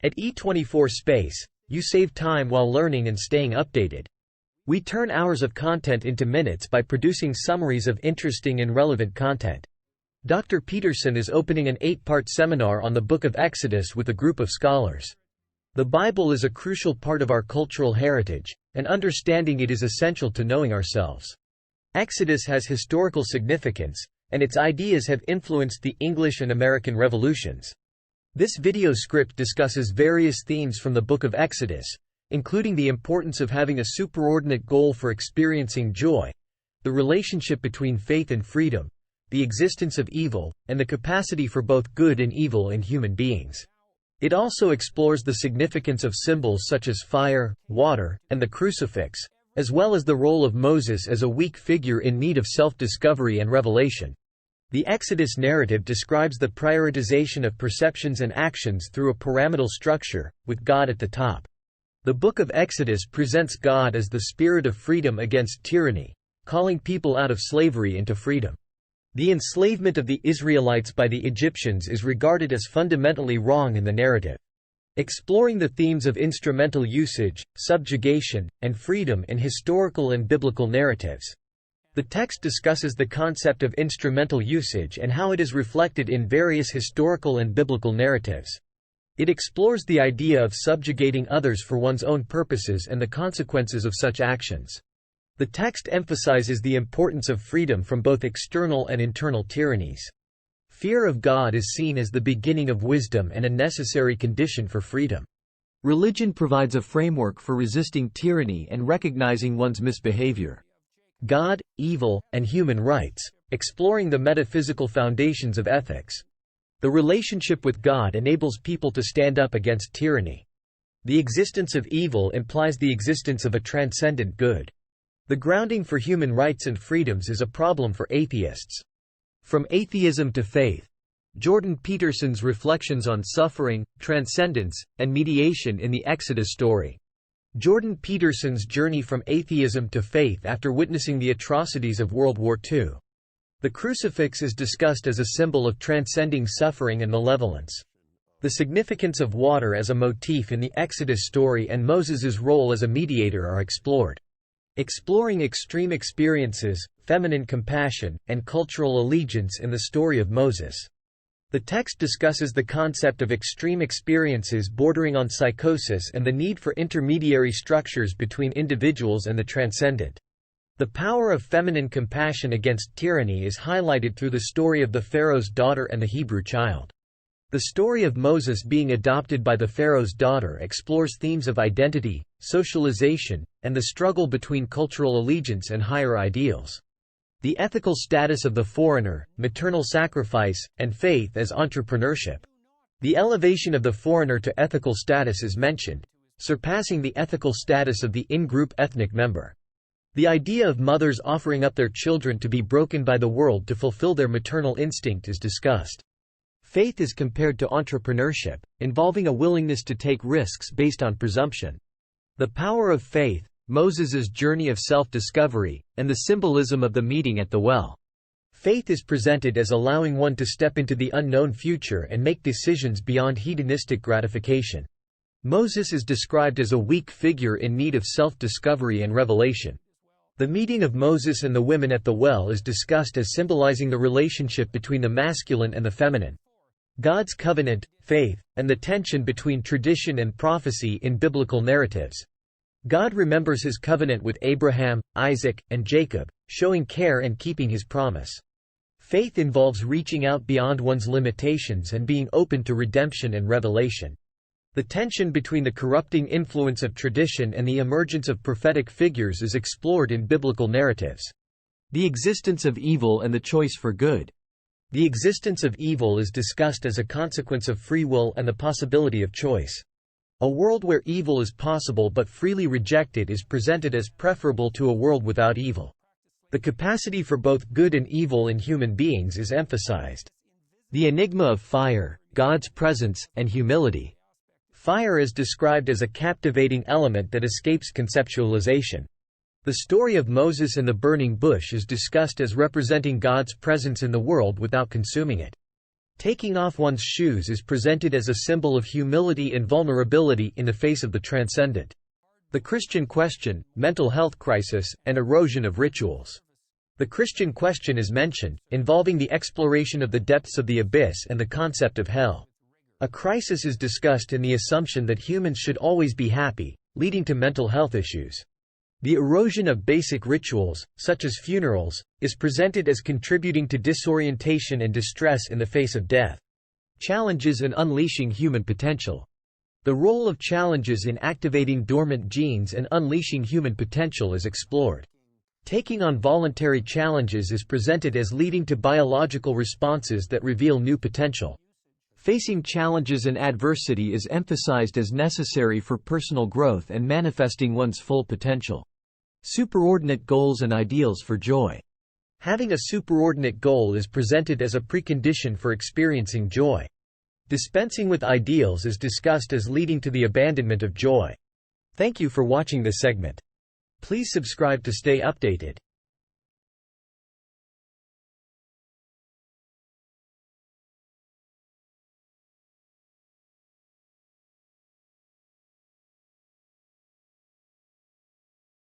At E24 Space, you save time while learning and staying updated. We turn hours of content into minutes by producing summaries of interesting and relevant content. Dr. Peterson is opening an 8-part seminar on the Book of Exodus with a group of scholars. The Bible is a crucial part of our cultural heritage, and understanding it is essential to knowing ourselves. Exodus has historical significance, and its ideas have influenced the English and American revolutions. This video script discusses various themes from the Book of Exodus, including the importance of having a superordinate goal for experiencing joy, the relationship between faith and freedom, the existence of evil, and the capacity for both good and evil in human beings. It also explores the significance of symbols such as fire, water, and the crucifix, as well as the role of Moses as a weak figure in need of self-discovery and revelation. The Exodus narrative describes the prioritization of perceptions and actions through a pyramidal structure, with God at the top. The Book of Exodus presents God as the spirit of freedom against tyranny, calling people out of slavery into freedom. The enslavement of the Israelites by the Egyptians is regarded as fundamentally wrong in the narrative. Exploring the themes of instrumental usage, subjugation, and freedom in historical and biblical narratives. The text discusses the concept of instrumental usage and how it is reflected in various historical and biblical narratives. It explores the idea of subjugating others for one's own purposes and the consequences of such actions. The text emphasizes the importance of freedom from both external and internal tyrannies. Fear of God is seen as the beginning of wisdom and a necessary condition for freedom. Religion provides a framework for resisting tyranny and recognizing one's misbehavior. God, evil, and human rights, exploring the metaphysical foundations of ethics. The relationship with God enables people to stand up against tyranny. The existence of evil implies the existence of a transcendent good. The grounding for human rights and freedoms is a problem for atheists. From Atheism to Faith. Jordan Peterson's reflections on suffering, transcendence, and mediation in the Exodus story. Jordan Peterson's journey from atheism to faith after witnessing the atrocities of World War II. The crucifix is discussed as a symbol of transcending suffering and malevolence. The significance of water as a motif in the Exodus story and Moses's role as a mediator are explored. Exploring extreme experiences, feminine compassion, and cultural allegiance in the story of Moses. The text discusses the concept of extreme experiences bordering on psychosis and the need for intermediary structures between individuals and the transcendent. The power of feminine compassion against tyranny is highlighted through the story of the Pharaoh's daughter and the Hebrew child. The story of Moses being adopted by the Pharaoh's daughter explores themes of identity, socialization, and the struggle between cultural allegiance and higher ideals. The ethical status of the foreigner, maternal sacrifice, and faith as entrepreneurship. The elevation of the foreigner to ethical status is mentioned, surpassing the ethical status of the in-group ethnic member. The idea of mothers offering up their children to be broken by the world to fulfill their maternal instinct is discussed. Faith is compared to entrepreneurship, involving a willingness to take risks based on presumption. The power of faith, Moses's journey of self-discovery, and the symbolism of the meeting at the well. Faith is presented as allowing one to step into the unknown future and make decisions beyond hedonistic gratification. Moses is described as a weak figure in need of self-discovery and revelation. The meeting of Moses and the women at the well is discussed as symbolizing the relationship between the masculine and the feminine. God's covenant, faith, and the tension between tradition and prophecy in biblical narratives. God remembers his covenant with Abraham, Isaac, and Jacob, showing care and keeping his promise. Faith involves reaching out beyond one's limitations and being open to redemption and revelation. The tension between the corrupting influence of tradition and the emergence of prophetic figures is explored in biblical narratives. The existence of evil and the choice for good. The existence of evil is discussed as a consequence of free will and the possibility of choice. A world where evil is possible but freely rejected is presented as preferable to a world without evil. The capacity for both good and evil in human beings is emphasized. The enigma of fire, God's presence, and humility. Fire is described as a captivating element that escapes conceptualization. The story of Moses and the burning bush is discussed as representing God's presence in the world without consuming it. Taking off one's shoes is presented as a symbol of humility and vulnerability in the face of the transcendent. The Christian question, mental health crisis, and erosion of rituals. The Christian question is mentioned, involving the exploration of the depths of the abyss and the concept of hell. A crisis is discussed in the assumption that humans should always be happy, leading to mental health issues. The erosion of basic rituals, such as funerals, is presented as contributing to disorientation and distress in the face of death. Challenges in unleashing human potential. The role of challenges in activating dormant genes and unleashing human potential is explored. Taking on voluntary challenges is presented as leading to biological responses that reveal new potential. Facing challenges and adversity is emphasized as necessary for personal growth and manifesting one's full potential. Superordinate goals and ideals for joy. Having a superordinate goal is presented as a precondition for experiencing joy. Dispensing with ideals is discussed as leading to the abandonment of joy. Thank you for watching this segment. Please subscribe to stay updated.